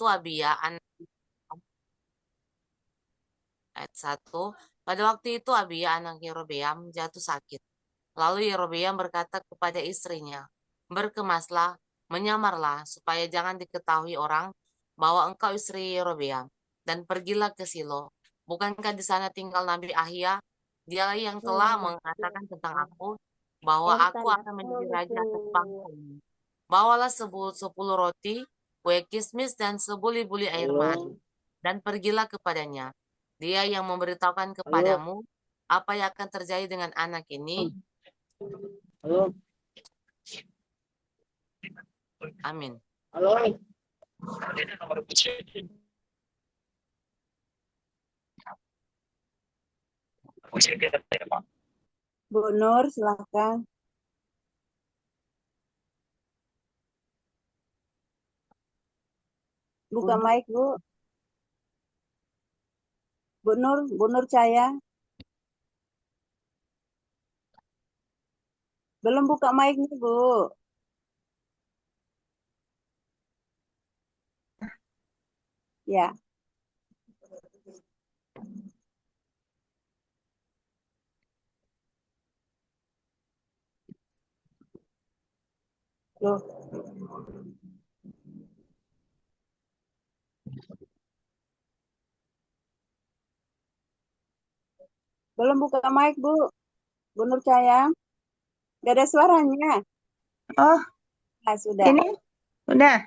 itu Abia anak ayat 1. Pada waktu itu Abia anak Yerobeam jatuh sakit. Lalu Yerobeam berkata kepada istrinya, "Berkemaslah, menyamarlah, supaya jangan diketahui orang bahwa engkau istri Yerobeam, dan pergilah ke Silo. Bukankah di sana tinggal Nabi Ahia? Dia yang telah mengatakan tentang aku bahwa aku akan menjadi raja atas bangsa ini. Bawalah 10 roti, kue kismis, dan sebuli-buli air madu, dan pergilah kepadanya. Dia yang memberitahukan kepadamu apa yang akan terjadi dengan anak ini." Amin. Bu Nur, silahkan. Buka mic, Bu. Bu Nur Cahaya. Belum buka mic nih, Bu. Ya. Loh. Belum buka mic, Bu. Bu Nur Cahaya. Gak ada suaranya. Oh, Nah, sudah. ini udah.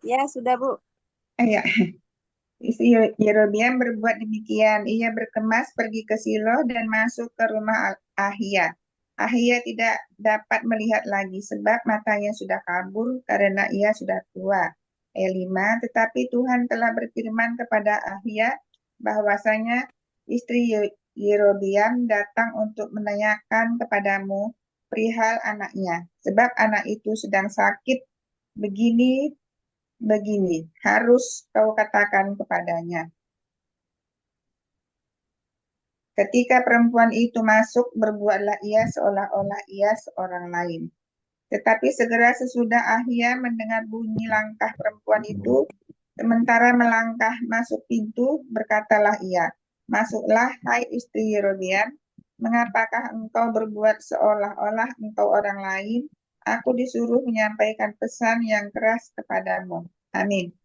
Ya, sudah, Bu. Ya. Istri Yerobeam berbuat demikian. Ia berkemas pergi ke Silo dan masuk ke rumah Ahia. Ahia tidak dapat melihat lagi sebab matanya sudah kabur karena ia sudah tua. Ayat 5, tetapi Tuhan telah berfirman kepada Ahia bahwasanya istri Yerobeam datang untuk menanyakan kepadamu perihal anaknya. Sebab anak itu sedang sakit begini harus kau katakan kepadanya. Ketika perempuan itu masuk, berbuatlah ia seolah-olah ia seorang lain. Tetapi segera sesudah Ahia mendengar bunyi langkah perempuan itu, sementara melangkah masuk pintu, berkatalah ia, "Masuklah, hai istri Yerobeam, mengapakah engkau berbuat seolah-olah engkau orang lain? Aku disuruh menyampaikan pesan yang keras kepadamu." Amin.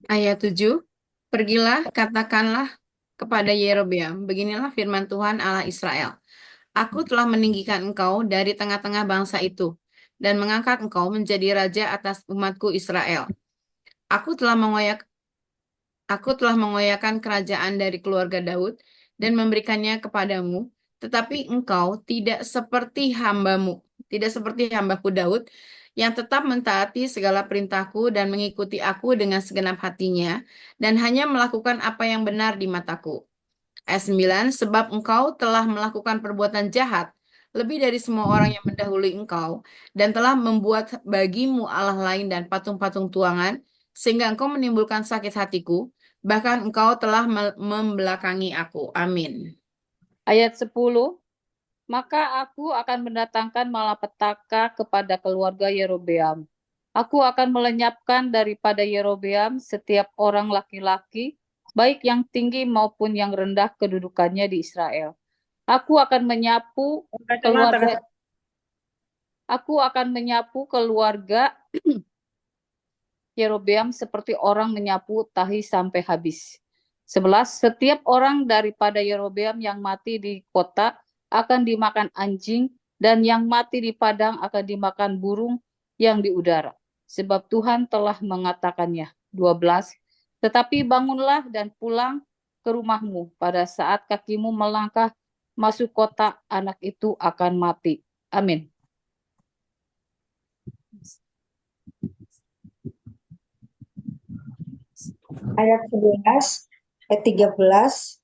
Ayat 7, pergilah, katakanlah kepada Yerobeam, beginilah firman Tuhan Allah Israel. Aku telah meninggikan engkau dari tengah-tengah bangsa itu, dan mengangkat engkau menjadi raja atas umatku Israel. Aku telah mengoyakkan kerajaan dari keluarga Daud, dan memberikannya kepadamu, tetapi engkau tidak seperti hambaku Daud, yang tetap mentaati segala perintahku dan mengikuti aku dengan segenap hatinya, dan hanya melakukan apa yang benar di mataku. Ayat 9, sebab engkau telah melakukan perbuatan jahat, lebih dari semua orang yang mendahului engkau, dan telah membuat bagimu Allah lain dan patung-patung tuangan, sehingga engkau menimbulkan sakit hatiku, bahkan engkau telah membelakangi aku. Amin. Ayat 10, maka aku akan mendatangkan malapetaka kepada keluarga Yerobeam. Aku akan melenyapkan daripada Yerobeam setiap orang laki-laki, baik yang tinggi maupun yang rendah kedudukannya di Israel. Aku akan menyapu keluarga Yerobeam seperti orang menyapu tahi sampai habis. 11, setiap orang daripada Yerobeam yang mati di kota akan dimakan anjing, dan yang mati di padang akan dimakan burung yang di udara. Sebab Tuhan telah mengatakannya. 12, tetapi bangunlah dan pulang ke rumahmu. Pada saat kakimu melangkah masuk kota, anak itu akan mati. Amin. Ayat 11, ayat 13,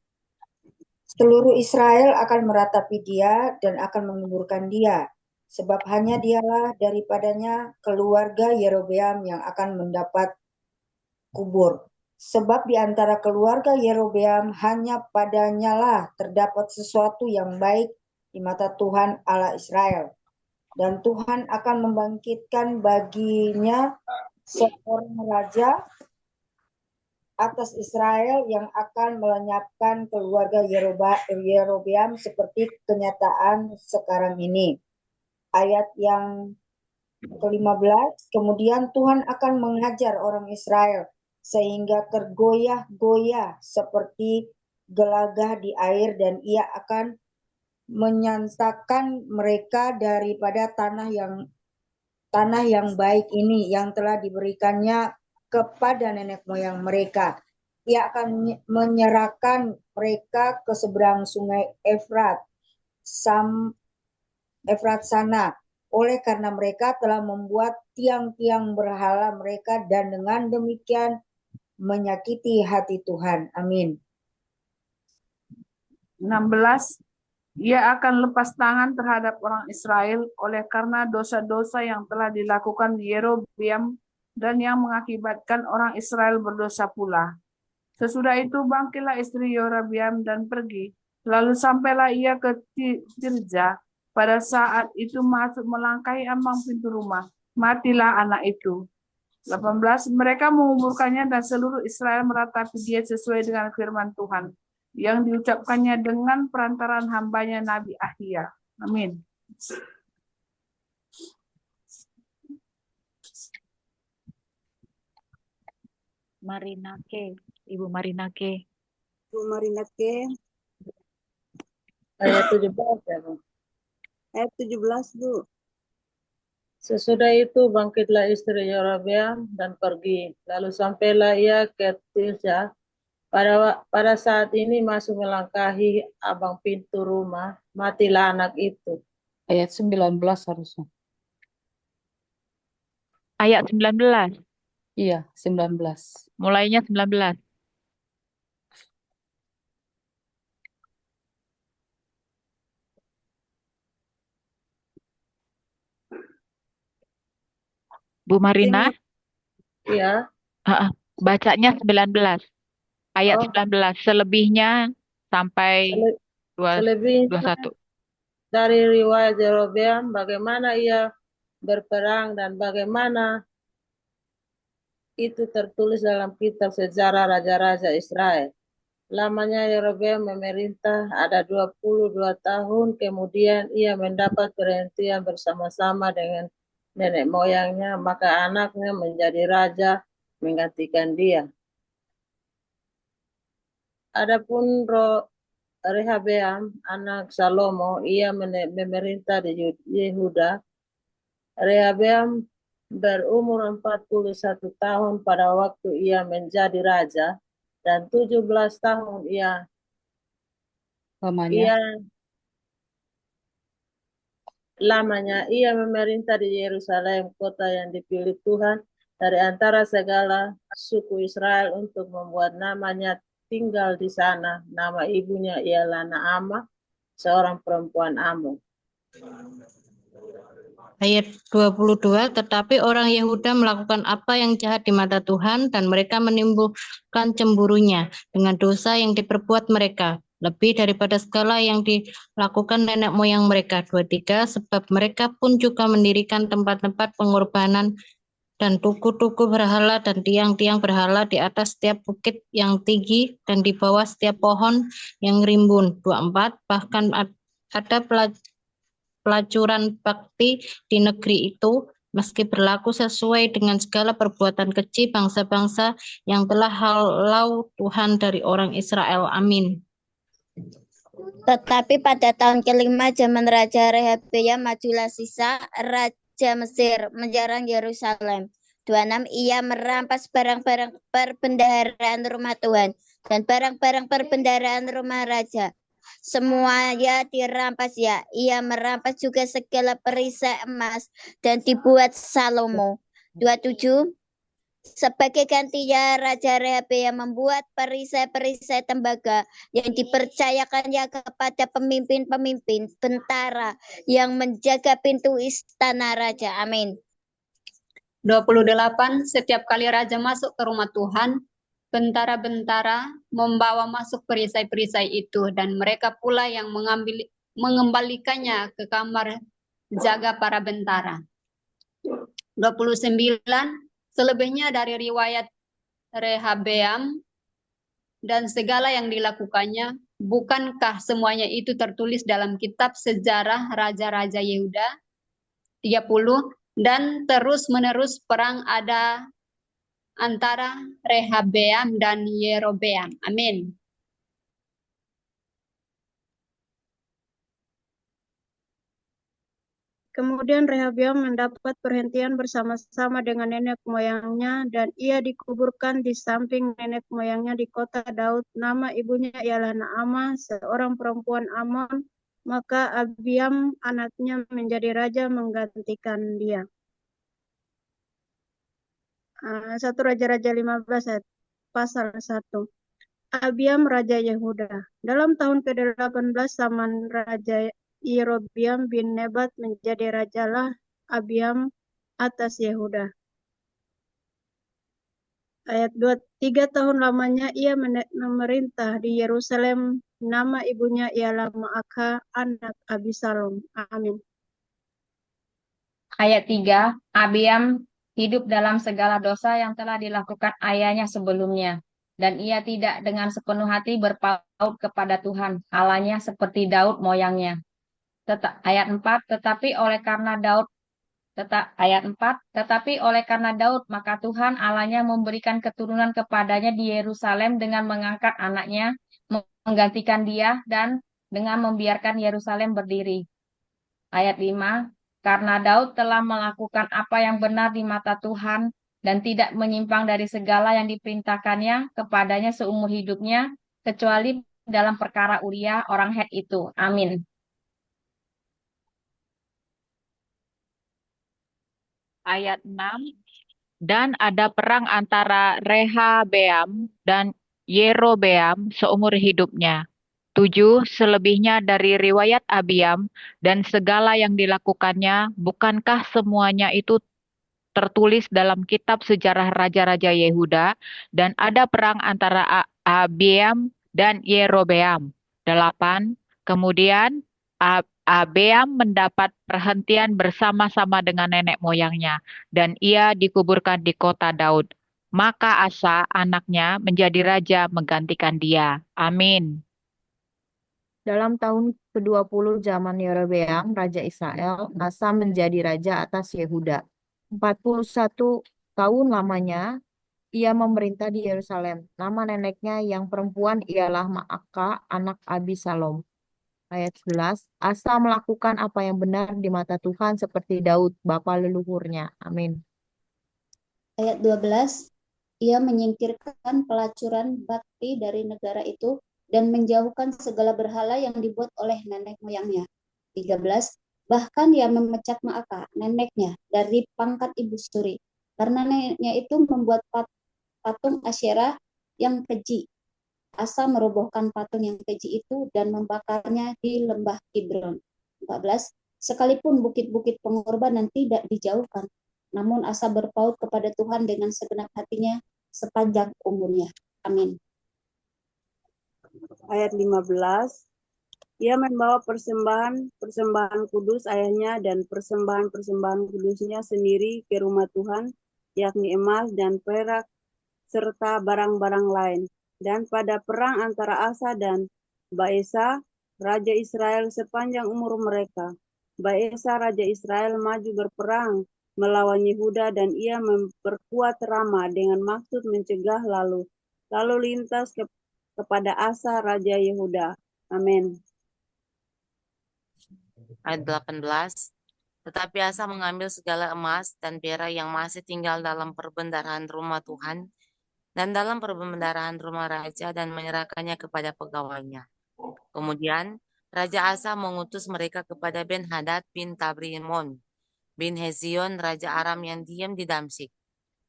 seluruh Israel akan meratapi dia dan akan menguburkan dia, sebab hanya dialah daripadanya keluarga Yerobeam yang akan mendapat kubur. Sebab di antara keluarga Yerobeam hanya padanya lah terdapat sesuatu yang baik di mata Tuhan Allah Israel. Dan Tuhan akan membangkitkan baginya seorang raja atas Israel yang akan melenyapkan keluarga Yerobeam seperti kenyataan sekarang ini. Ayat yang ke-15, kemudian Tuhan akan mengajar orang Israel sehingga tergoyah-goyah seperti gelagah di air, dan ia akan menyantakan mereka daripada tanah yang baik ini yang telah diberikannya kepada nenek moyang mereka. Ia akan menyerahkan mereka ke seberang sungai Efrat sana, oleh karena mereka telah membuat tiang-tiang berhala mereka dan dengan demikian menyakiti hati Tuhan. Amin. 16. Ia akan lepas tangan terhadap orang Israel oleh karena dosa-dosa yang telah dilakukan Yerobeam dan yang mengakibatkan orang Israel berdosa pula. Sesudah itu bangkitlah istri Yerobeam dan pergi. Lalu sampailah ia ke Tirza. Pada saat itu masuk melangkahi ambang pintu rumah. Matilah anak itu. 18. Mereka menguburkannya dan seluruh Israel meratapi dia sesuai dengan firman Tuhan yang diucapkannya dengan perantaran hambanya Nabi Ahia. Amin. Marinake, Ibu Marinake. Bu Marinake, Ayat 17 ya, Bu. ayat 17, Bu. Sesudah itu bangkitlah istri Yerobeam dan pergi. Lalu sampailah ia ke Tirza. Pada saat ini masuk melangkahi abang pintu rumah. Matilah anak itu. Ayat 19 harusnya. Ayat 19. Iya, 19. Mulainya 19. Bu Marina, Iya. bacanya 19. Ayat Oh, 19. Selebihnya sampai selebihnya 21. dari riwayat Yerobeam bagaimana ia berperang dan bagaimana itu tertulis dalam kitab sejarah raja-raja Israel. Lamanya Yerobeam memerintah ada 22 tahun, kemudian ia mendapat perhentian bersama-sama dengan nenek moyangnya, maka anaknya menjadi raja menggantikan dia. Adapun Rehabeam, anak Salomo, ia memerintah di Yehuda. Rehabeam berumur 41 tahun pada waktu ia menjadi raja, dan 17 tahun lamanya ia memerintah di Yerusalem, kota yang dipilih Tuhan dari antara segala suku Israel untuk membuat namanya tinggal di sana. Nama ibunya ialah Naamah, seorang perempuan Ammon. Ayat 22, tetapi orang Yehuda melakukan apa yang jahat di mata Tuhan dan mereka menimbulkan cemburunya dengan dosa yang diperbuat mereka, lebih daripada segala yang dilakukan nenek moyang mereka. 23, sebab mereka pun juga mendirikan tempat-tempat pengorbanan dan tugu-tugu berhala dan tiang-tiang berhala di atas setiap bukit yang tinggi dan di bawah setiap pohon yang rimbun. 24, bahkan ada pelacuran bakti di negeri itu, meski berlaku sesuai dengan segala perbuatan keji bangsa-bangsa yang telah halau Tuhan dari orang Israel. Amin. Tetapi pada tahun kelima zaman Raja Rehabeam, majulah Sisa, Raja Mesir, menyerang Yerusalem. 26, ia merampas barang-barang perbendaharaan rumah Tuhan dan barang-barang perbendaharaan rumah raja. Semuanya dirampas ya. Ia merampas juga segala perisai emas dan dibuat Salomo. 27, sebagai gantinya Raja Rehabeam membuat perisai-perisai tembaga yang dipercayakannya kepada pemimpin-pemimpin bentara yang menjaga pintu istana raja. Amin. 28, setiap kali raja masuk ke rumah Tuhan, bentara-bentara membawa masuk perisai-perisai itu, dan mereka pula yang mengembalikannya ke kamar jaga para bentara. 29, selebihnya dari riwayat Rehabeam dan segala yang dilakukannya, bukankah semuanya itu tertulis dalam kitab sejarah Raja-Raja Yehuda? 30. Dan terus-menerus perang ada antara Rehabeam dan Yerobeam. Amin. Kemudian Rehabeam mendapat perhentian bersama-sama dengan nenek moyangnya, dan ia dikuburkan di samping nenek moyangnya di kota Daud. Nama ibunya ialah Naamah, seorang perempuan Amon. Maka Abiam anaknya menjadi raja menggantikan dia. 1 Raja-Raja 15 ayat pasal 1. Abiam Raja Yehuda. Dalam tahun ke-18 zaman Raja Yerobeam bin Nebat menjadi rajalah Abiam atas Yehuda. Ayat 2, 3 tahun lamanya ia memerintah di Yerusalem. Nama ibunya ialah Maakah, anak Abisalom. Amin. Ayat 3, Abiam hidup dalam segala dosa yang telah dilakukan ayahnya sebelumnya. Dan ia tidak dengan sepenuh hati berpaut kepada Tuhan, Allahnya seperti Daud moyangnya. Ayat 4, tetapi oleh karena Daud, maka Tuhan Allahnya memberikan keturunan kepadanya di Yerusalem dengan mengangkat anaknya, menggantikan dia, dan dengan membiarkan Yerusalem berdiri. Ayat 5, karena Daud telah melakukan apa yang benar di mata Tuhan dan tidak menyimpang dari segala yang diperintahkannya kepadanya seumur hidupnya, kecuali dalam perkara Uria orang Het itu. Amin. Ayat 6. Dan ada perang antara Rehabeam dan Yerobeam seumur hidupnya. 7. Selebihnya dari riwayat Abiam dan segala yang dilakukannya, bukankah semuanya itu tertulis dalam kitab sejarah Raja-Raja Yehuda? Dan ada perang antara Abiam dan Yerobeam. 8. Kemudian Abiam mendapat perhentian bersama-sama dengan nenek moyangnya, dan ia dikuburkan di kota Daud. Maka Asa, anaknya, menjadi raja menggantikan dia. Amin. Dalam tahun ke-20 zaman Yerobeam, Raja Israel, Asa menjadi raja atas Yehuda. 41 tahun lamanya, ia memerintah di Yerusalem. Nama neneknya yang perempuan ialah Maakah, anak Abisalom. Ayat 11, Asa melakukan apa yang benar di mata Tuhan seperti Daud, bapa leluhurnya. Amin. Ayat 12, ia menyingkirkan pelacuran bakti dari negara itu dan menjauhkan segala berhala yang dibuat oleh nenek moyangnya. 13, bahkan ia memecat Maakah, neneknya, dari pangkat ibu suri, karena neneknya itu membuat patung Asyerah yang keji. Asa merobohkan patung yang keji itu dan membakarnya di lembah Kidron. 14, sekalipun bukit-bukit pengorbanan tidak dijauhkan, namun Asa berpaut kepada Tuhan dengan segenap hatinya sepanjang umurnya. Amin. Ayat 15, ia membawa persembahan kudus ayahnya dan persembahan kudusnya sendiri ke rumah Tuhan, yakni emas dan perak serta barang-barang lain. Dan pada perang antara Asa dan Baesa, Raja Israel sepanjang umur mereka, Baesa Raja Israel maju berperang melawan Yehuda, dan ia memperkuat Rama dengan maksud mencegah lalu lintas kepada Asa Raja Yehuda. Amin. Ayat 18. Tetapi Asa mengambil segala emas dan perak yang masih tinggal dalam perbendaharaan rumah Tuhan dan dalam perbendaharaan rumah raja dan menyerahkannya kepada pegawainya. Kemudian Raja Asa mengutus mereka kepada Ben-Hadad bin Tabrimon bin Hezion, Raja Aram yang diam di Damsyik,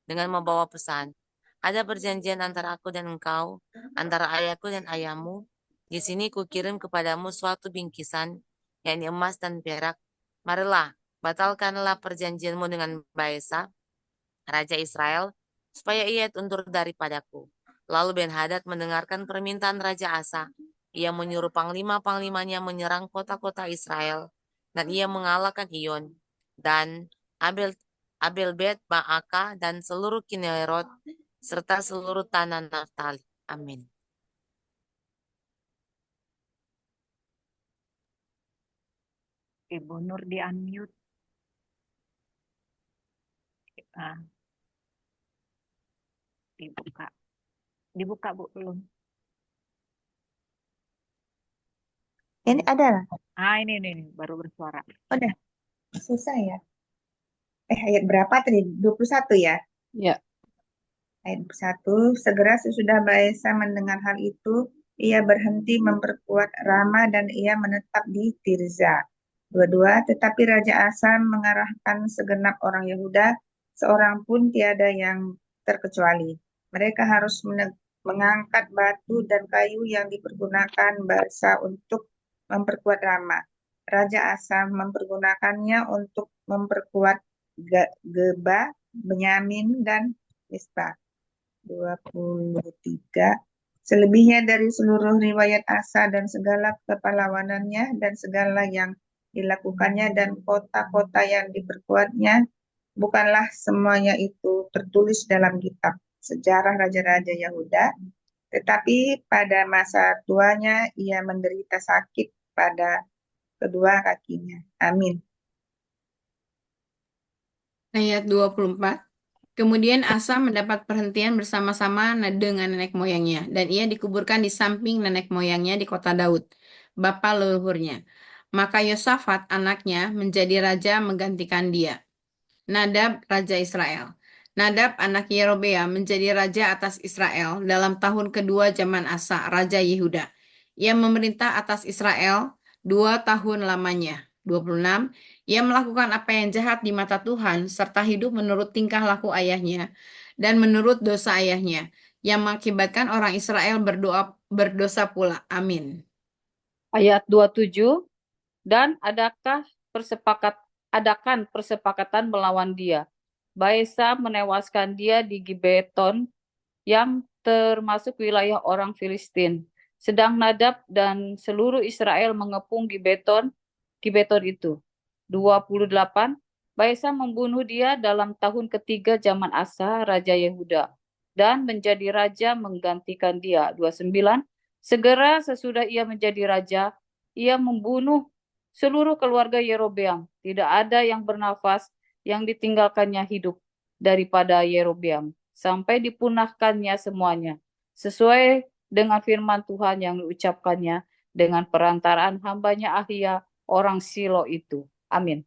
dengan membawa pesan, ada perjanjian antara aku dan engkau, antara ayahku dan ayahmu. Di sini kukirim kepadamu suatu bingkisan, yakni emas dan perak. Marilah, batalkanlah perjanjianmu dengan Baesa, Raja Israel, supaya ia undur daripadaku. Lalu Ben-Hadad mendengarkan permintaan Raja Asa. Ia menyuruh panglima-panglimanya menyerang kota-kota Israel, dan ia mengalahkan Iyon dan Abel Bet, Ma'aka, dan seluruh Kinerot, serta seluruh tanah Naftali. Amin. Ibu Nur di unmute. Ah, dibuka. Dibuka, Bu, belum. Ini ada. Ini baru bersuara. Udah, selesai ya. Ayat berapa tadi? 21 ya? Ya. Ayat 21, segera sesudah Baesa mendengar hal itu, ia berhenti memperkuat Rama dan ia menetap di Tirza. 22, tetapi Raja Asa mengarahkan segenap orang Yehuda, seorang pun tiada yang terkecuali. Mereka harus mengangkat batu dan kayu yang dipergunakan Baesa untuk memperkuat Rama. Raja Asa mempergunakannya untuk memperkuat Geba, Benyamin, dan Mispa. 23. Selebihnya dari seluruh riwayat Asa dan segala kepahlawanannya dan segala yang dilakukannya dan kota-kota yang diperkuatnya, bukanlah semuanya itu tertulis dalam kitab sejarah Raja-Raja Yehuda, tetapi pada masa tuanya ia menderita sakit pada kedua kakinya. Amin. Ayat 24. Kemudian Asa mendapat perhentian bersama-sama dengan nenek moyangnya, dan ia dikuburkan di samping nenek moyangnya di kota Daud, bapa leluhurnya. Maka Yosafat anaknya menjadi raja menggantikan dia. Nadab, raja Israel. Nadab anak Yerobeam menjadi raja atas Israel dalam tahun kedua zaman Asa, raja Yehuda. Ia memerintah atas Israel 2 tahun lamanya. 26. Ia melakukan apa yang jahat di mata Tuhan, serta hidup menurut tingkah laku ayahnya, dan menurut dosa ayahnya, yang mengakibatkan orang Israel berdosa pula. Amin. Ayat 27, dan adakan persepakatan melawan dia. Baesa menewaskan dia di Gibeton yang termasuk wilayah orang Filistin. Sedang Nadab dan seluruh Israel mengepung Gibeton itu. 28, Baesa membunuh dia dalam tahun ketiga zaman Asa, Raja Yehuda, dan menjadi raja menggantikan dia. 29, segera sesudah ia menjadi raja, ia membunuh seluruh keluarga Yerobeam. Tidak ada yang bernafas yang ditinggalkannya hidup daripada Yerobeam, sampai dipunahkannya semuanya, sesuai dengan firman Tuhan yang diucapkannya dengan perantaraan hambanya Ahia, orang Silo itu. Amin.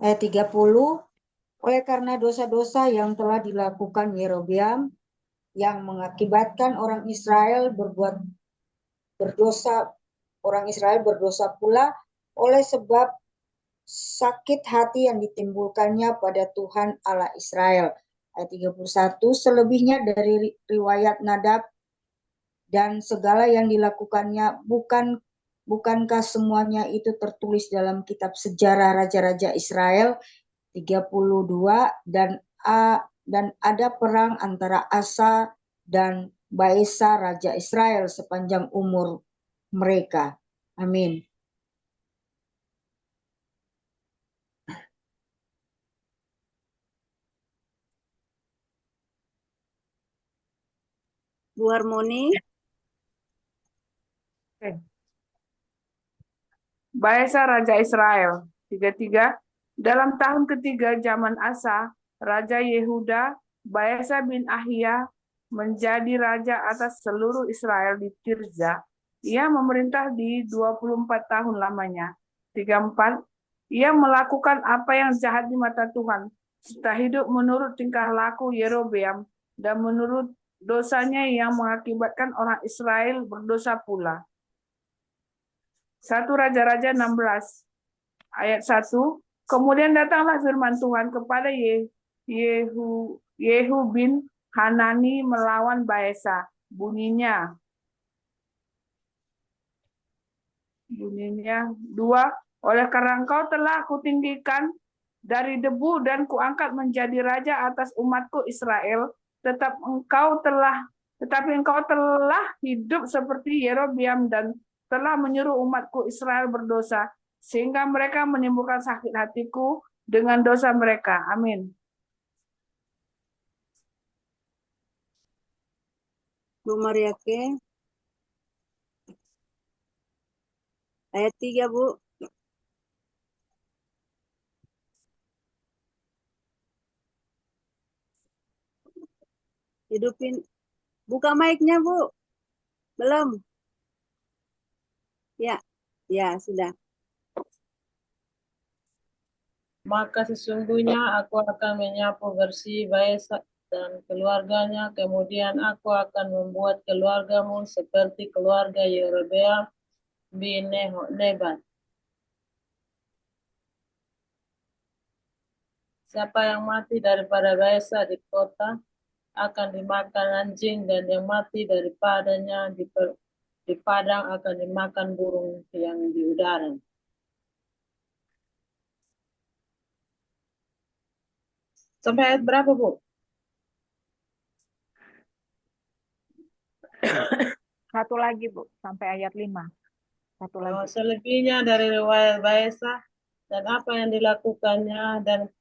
Ayat 30, oleh karena dosa-dosa yang telah dilakukan Yerobeam, yang mengakibatkan orang Israel berdosa pula, oleh sebab sakit hati yang ditimbulkannya pada Tuhan Allah Israel. Ayat 31, selebihnya dari riwayat Nadab dan segala yang dilakukannya, bukankah semuanya itu tertulis dalam kitab sejarah Raja-Raja Israel? 32, dan ada perang antara Asa dan Baesa Raja Israel sepanjang umur mereka. Amin. Bu Harmoni. Baesa Raja Israel. 33. Dalam tahun ketiga zaman Asa, Raja Yehuda, Baesa bin Ahia menjadi raja atas seluruh Israel di Tirza. Ia memerintah di 24 tahun lamanya. 34. Ia melakukan apa yang jahat di mata Tuhan, serta hidup menurut tingkah laku Yerobeam dan menurut dosanya yang mengakibatkan orang Israel berdosa pula. 1 Raja-Raja 16 ayat 1. Kemudian datanglah firman Tuhan kepada Yehu bin Hanani melawan Baesa. Bunyinya 2. Oleh karena engkau telah kutinggikan dari debu dan kuangkat menjadi raja atas umatku Israel, tetapi engkau telah hidup seperti Yerobeam dan telah menyuruh umatku Israel berdosa, sehingga mereka menimbulkan sakit hatiku dengan dosa mereka. Amin. Bu Mariake. Ayat 3, Bu. Hidupin. Buka mic-nya, Bu. Belum? Ya. Ya, sudah. Maka sesungguhnya aku akan menyapu bersih Baesa dan keluarganya, kemudian aku akan membuat keluargamu seperti keluarga Yerobeam bin Nebat. Siapa yang mati daripada Baesa di kota akan dimakan anjing, dan yang mati daripadanya di padang akan dimakan burung yang di udara. Sampai ayat berapa, Bu? Satu lagi, Bu, sampai ayat 5. Satu lagi. Selebihnya dari riwayat Baesa dan apa yang dilakukannya dan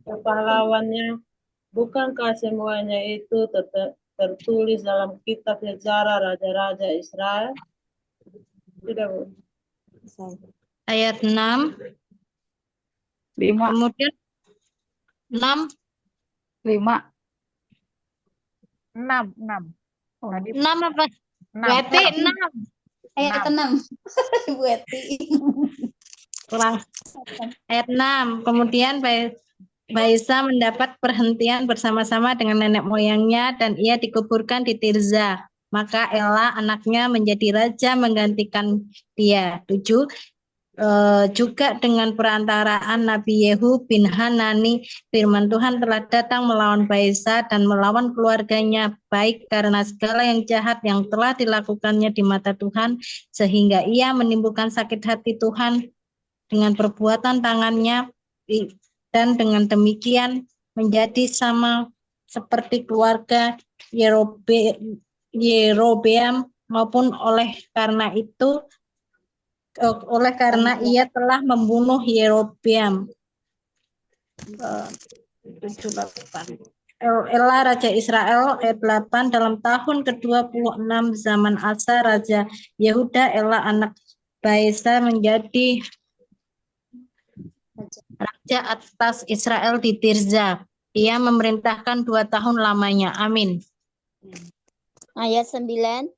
kepahlawannya, bukankah semuanya itu tertulis dalam kitab sejarah raja-raja Israel? Tidak, Bu. Ayat 6. 5. Kemudian 6. 5. 6. Tadi 6 apa? 6. WT 6. Ayat 6. Ibu Eti. Kurang. Ayat 6. Kemudian Baisa mendapat perhentian bersama-sama dengan nenek moyangnya dan ia dikuburkan di Tirza. Maka Ela anaknya menjadi raja menggantikan dia. 7. Juga dengan perantaraan Nabi Yehu bin Hanani, firman Tuhan telah datang melawan Baisa dan melawan keluarganya, baik karena segala yang jahat yang telah dilakukannya di mata Tuhan, sehingga ia menimbulkan sakit hati Tuhan dengan perbuatan tangannya, dan dengan demikian menjadi sama seperti keluarga Yerobeam, maupun oleh karena ia telah membunuh Yerobeam. 78. Ela Raja Israel ayat 8. Dalam tahun ke-26 zaman Asa Raja Yehuda, Ela anak Baesa menjadi raja atas Israel di Tirza. Ia memerintahkan 2 tahun lamanya. Amin. Ayat 9.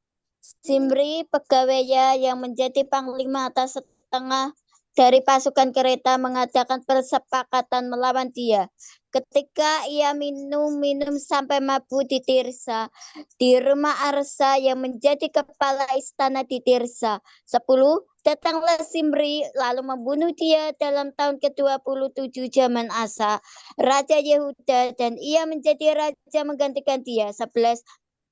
Simri pegawainya yang menjadi panglima atas setengah dari pasukan kereta mengadakan persepakatan melawan dia. Ketika ia minum sampai mabuk di Tirsa, di rumah Arsa yang menjadi kepala istana di Tirsa. 10. Datanglah Simri lalu membunuh dia dalam tahun ke-27 zaman Asa, Raja Yehuda, dan ia menjadi raja menggantikan dia. 11.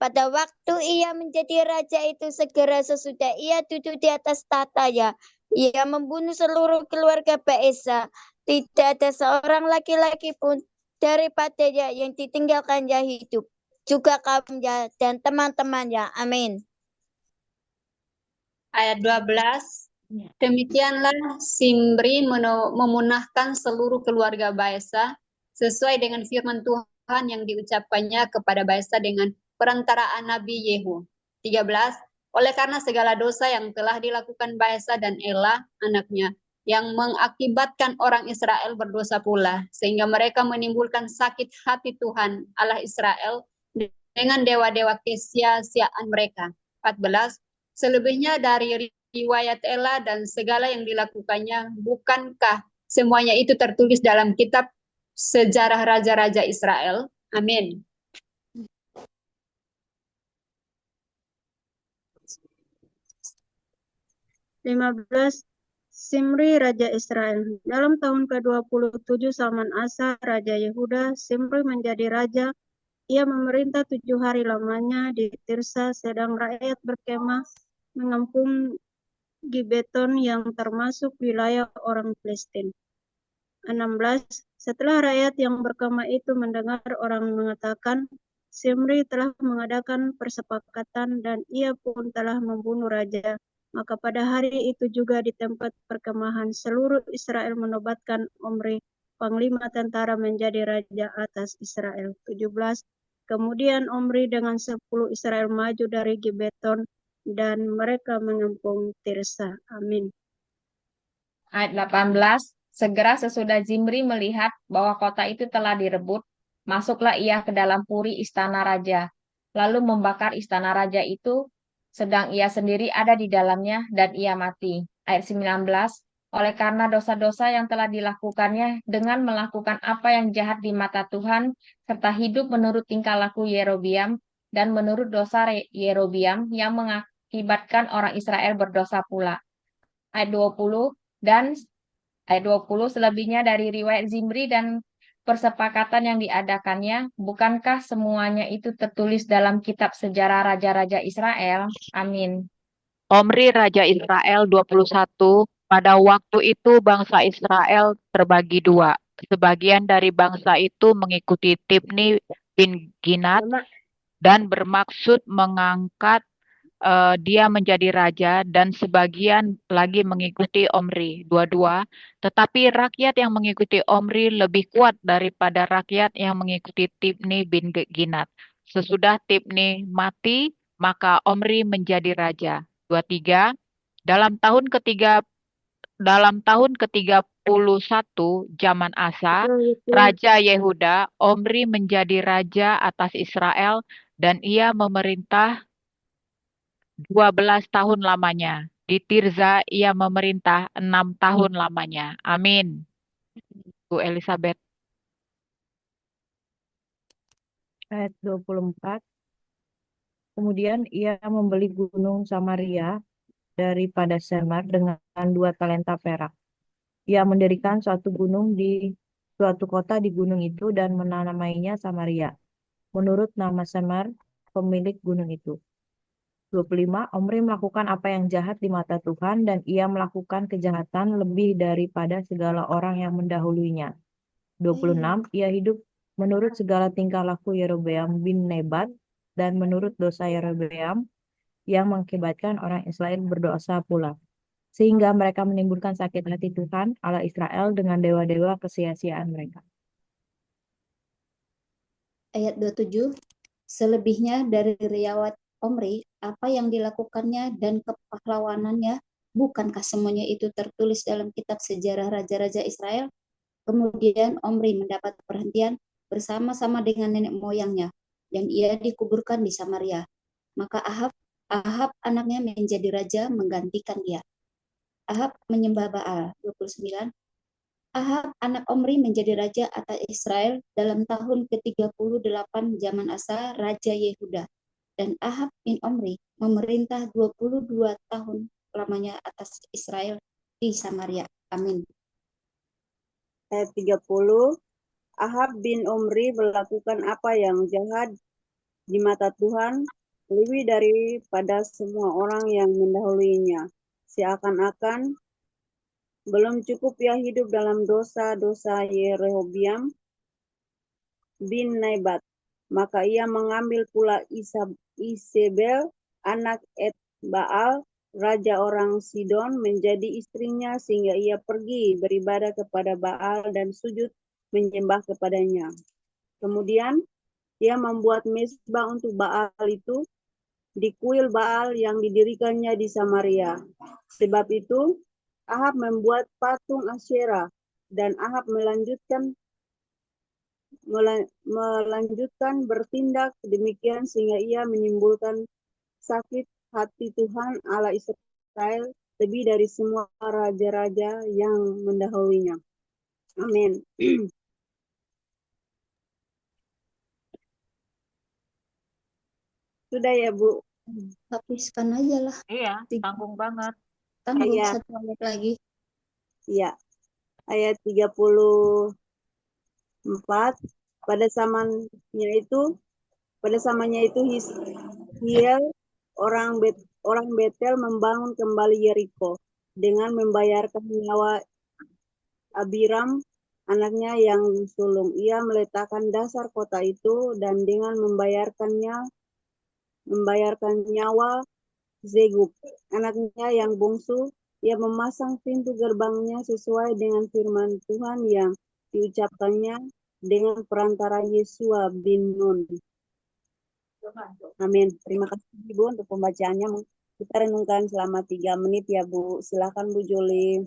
Pada waktu ia menjadi raja itu, segera sesudah ia duduk di atas tatanya, ia membunuh seluruh keluarga Baesa. Tidak ada seorang laki-laki pun daripadanya yang ditinggalkannya hidup, juga kaumnya dan teman-temannya. Amin. Ayat 12. Demikianlah Simri memunahkan seluruh keluarga Baesa sesuai dengan firman Tuhan yang diucapkannya kepada Baesa dengan perantaraan Nabi Yehu. 13. Oleh karena segala dosa yang telah dilakukan Baesa dan Ela anaknya, yang mengakibatkan orang Israel berdosa pula, sehingga mereka menimbulkan sakit hati Tuhan Allah Israel dengan dewa-dewa kesia-siaan mereka. 14. Selebihnya dari riwayat Ela dan segala yang dilakukannya, bukankah semuanya itu tertulis dalam kitab sejarah raja-raja Israel? Amin. Simri Raja Israel. Dalam tahun ke-27 zaman Asa Raja Yehuda, Simri menjadi raja. Ia memerintah 7 hari lamanya di Tirsa, sedang rakyat berkemah mengepung Gibeton yang termasuk wilayah orang Palestina. 16. Setelah rakyat yang berkemah itu mendengar orang mengatakan, Simri telah mengadakan persepakatan dan ia pun telah membunuh raja, maka pada hari itu juga di tempat perkemahan seluruh Israel menobatkan Omri panglima tentara menjadi raja atas Israel. 17. Kemudian Omri dengan 10 Israel maju dari Gibeton dan mereka mengepung Tirsa. Amin. Ayat 18, segera sesudah Zimri melihat bahwa kota itu telah direbut, masuklah ia ke dalam puri istana raja, lalu membakar istana raja itu, sedang ia sendiri ada di dalamnya, dan ia mati. Ayat 19, oleh karena dosa-dosa yang telah dilakukannya dengan melakukan apa yang jahat di mata Tuhan, serta hidup menurut tingkah laku Yerobiam, dan menurut dosa Yerobiam yang mengakibatkan orang Israel berdosa pula. Ayat 20, dan ayat 20 selebihnya dari riwayat Zimri dan persepakatan yang diadakannya, bukankah semuanya itu tertulis dalam kitab sejarah raja-raja Israel? Amin. Omri Raja Israel 21. Pada waktu itu bangsa Israel terbagi dua. Sebagian dari bangsa itu mengikuti Tibni bin Ginat dan bermaksud mengangkat dia menjadi raja, dan sebagian lagi mengikuti Omri. Dua-dua. Tetapi rakyat yang mengikuti Omri lebih kuat daripada rakyat yang mengikuti Tibni bin Ginat. Sesudah Tibni mati, maka Omri menjadi raja. 23. Dalam tahun ke-31 zaman Asa, Raja Yehuda, Omri menjadi raja atas Israel, dan ia memerintah 12 tahun lamanya. Di Tirza ia memerintah 6 tahun lamanya. Amin. Bu Elizabeth. Ayat 24, kemudian ia membeli gunung Samaria daripada Semar dengan 2 talenta perak. Ia mendirikan suatu gunung di suatu kota di gunung itu dan menamainya Samaria, menurut nama Semar, pemilik gunung itu. 25, Omri melakukan apa yang jahat di mata Tuhan, dan ia melakukan kejahatan lebih daripada segala orang yang mendahulunya. 26, ia hidup menurut segala tingkah laku Yerobeam bin Nebat, dan menurut dosa Yerobeam yang mengakibatkan orang Israel berdosa pula, sehingga mereka menimbulkan sakit hati Tuhan Allah Israel dengan dewa-dewa kesia-siaan mereka. Ayat 27, selebihnya dari riwayat Omri, apa yang dilakukannya dan kepahlawanannya, bukankah semuanya itu tertulis dalam kitab sejarah raja-raja Israel? Kemudian Omri mendapat perhentian bersama-sama dengan nenek moyangnya, dan ia dikuburkan di Samaria. Maka Ahab anaknya menjadi raja menggantikan dia. Ahab menyembah Baal. 29. Ahab anak Omri menjadi raja atas Israel dalam tahun ke-38 zaman Asa, Raja Yehuda. Dan Ahab bin Omri memerintah 22 tahun lamanya atas Israel di Samaria. Amin. Ayat 30, Ahab bin Omri melakukan apa yang jahat di mata Tuhan, lebih daripada semua orang yang mendahuluinya. Seakan-akan belum cukup ia hidup dalam dosa-dosa Yerobeam bin Nebat, maka ia mengambil pula Isabel, anak Baal, raja orang Sidon, menjadi istrinya, sehingga ia pergi beribadah kepada Baal dan sujud menyembah kepadanya. Kemudian ia membuat mezbah untuk Baal itu di kuil Baal yang didirikannya di Samaria. Sebab itu Ahab membuat patung Asyera, dan Ahab melanjutkan bertindak demikian sehingga ia menimbulkan sakit hati Tuhan Allah Israel lebih dari semua raja-raja yang mendahulunya. Amin. Sudah ya, Bu? Hapuskan aja lah. Iya, tanggung banget. Tanggung Ayat. 1 ayat lagi. Iya. Ayat 34. Pada zamannya itu Hiel orang Betel membangun kembali Yeriko dengan membayarkan nyawa Abiram anaknya yang sulung. Ia meletakkan dasar kota itu, dan dengan membayarkan nyawa Zegub anaknya yang bungsu, ia memasang pintu gerbangnya sesuai dengan firman Tuhan yang diucapkannya dengan perantara Yesua bin Nun. Amin. Terima kasih Ibu untuk pembacaannya. Kita renungkan selama 3 menit ya Bu. Silakan Bu Juli.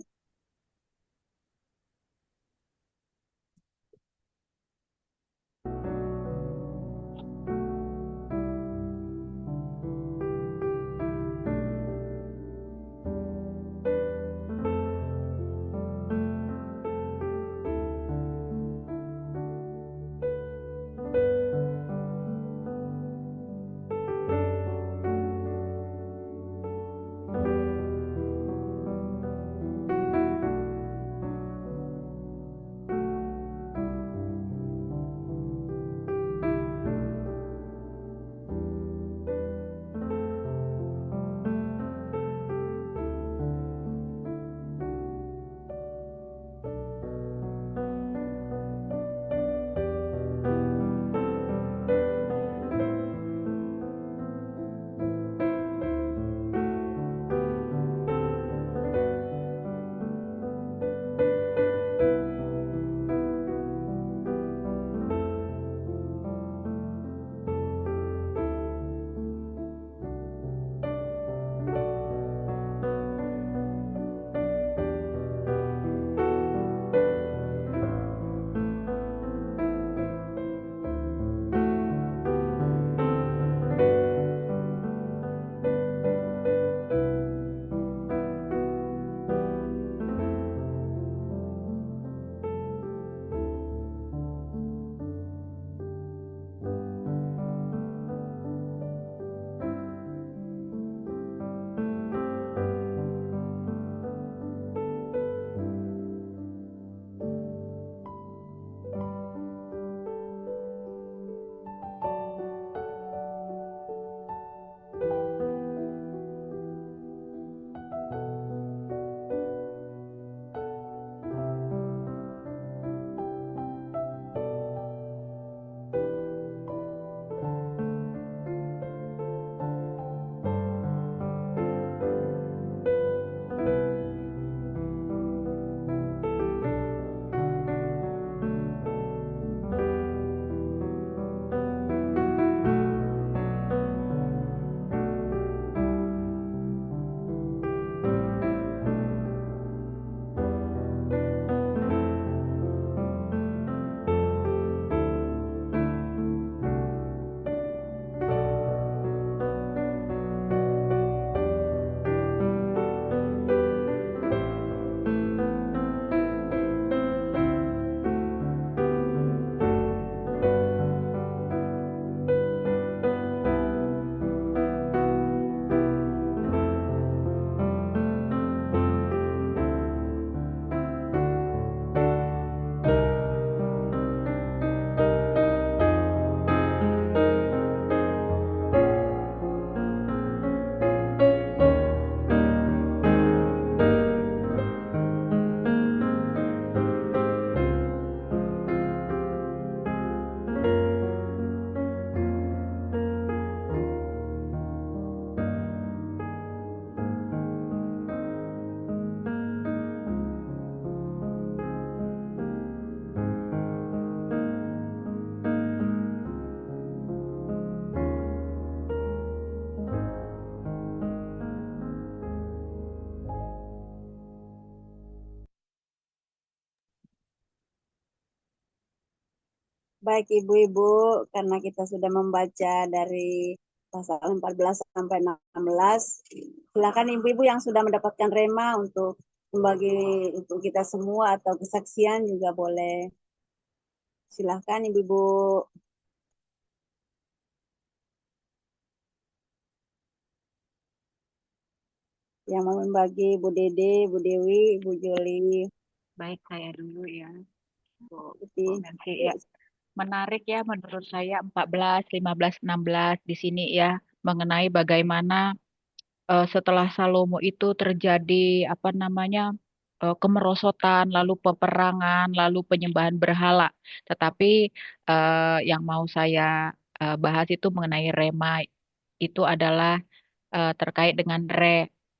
Baik Ibu-Ibu, karena kita sudah membaca dari pasal 14 sampai 16, silakan Ibu-Ibu yang sudah mendapatkan rema untuk membagi untuk kita semua atau kesaksian juga boleh. Silakan Ibu-Ibu. Yang mau membagi Bu Dede, Bu Dewi, Bu Juli. Baik, saya dulu ya. Bu Putih. Nanti ya. Menarik ya menurut saya 14, 15, 16 di sini ya mengenai bagaimana setelah Salomo itu terjadi apa namanya kemerosotan, lalu peperangan, lalu penyembahan berhala. Tetapi yang mau saya bahas itu mengenai Rema itu adalah terkait dengan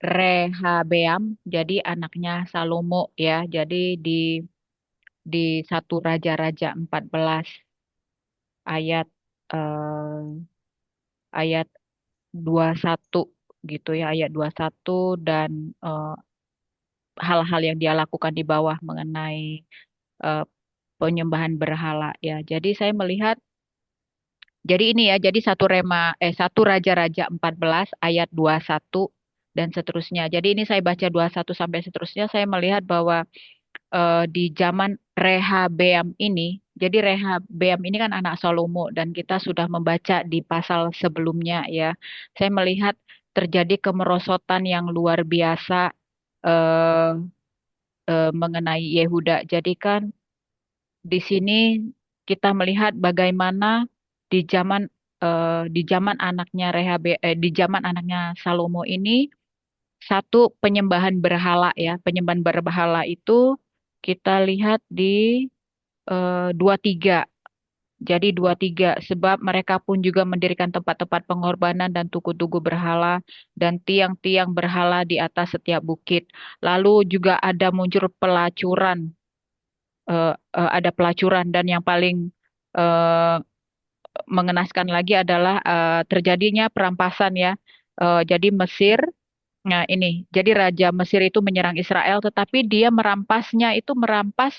Rehabeam, jadi anaknya Salomo ya. Jadi di di 1 Raja-Raja 14 ayat eh, ayat 21 gitu ya, ayat 21 dan hal-hal yang dia lakukan di bawah mengenai eh, penyembahan berhala ya. Jadi saya melihat jadi ini ya, jadi 1 Raja-Raja 14 ayat 21 dan seterusnya. Jadi ini saya baca 21 sampai seterusnya, saya melihat bahwa di zaman Rehabeam ini, jadi Rehabeam ini kan anak Salomo dan kita sudah membaca di pasal sebelumnya ya. Saya melihat terjadi kemerosotan yang luar biasa eh, mengenai Yehuda. Jadi kan di sini kita melihat bagaimana di zaman anaknya di zaman anaknya Salomo ini satu penyembahan berhala ya. Penyembahan berhala itu kita lihat di 23. Jadi 23 sebab mereka pun juga mendirikan tempat-tempat pengorbanan dan tugu-tugu berhala dan tiang-tiang berhala di atas setiap bukit. Lalu juga ada muncul pelacuran, ada pelacuran dan yang paling eh, mengenaskan lagi adalah terjadinya perampasan ya. Jadi Mesir, nah ini, jadi Raja Mesir itu menyerang Israel, tetapi dia merampasnya itu merampas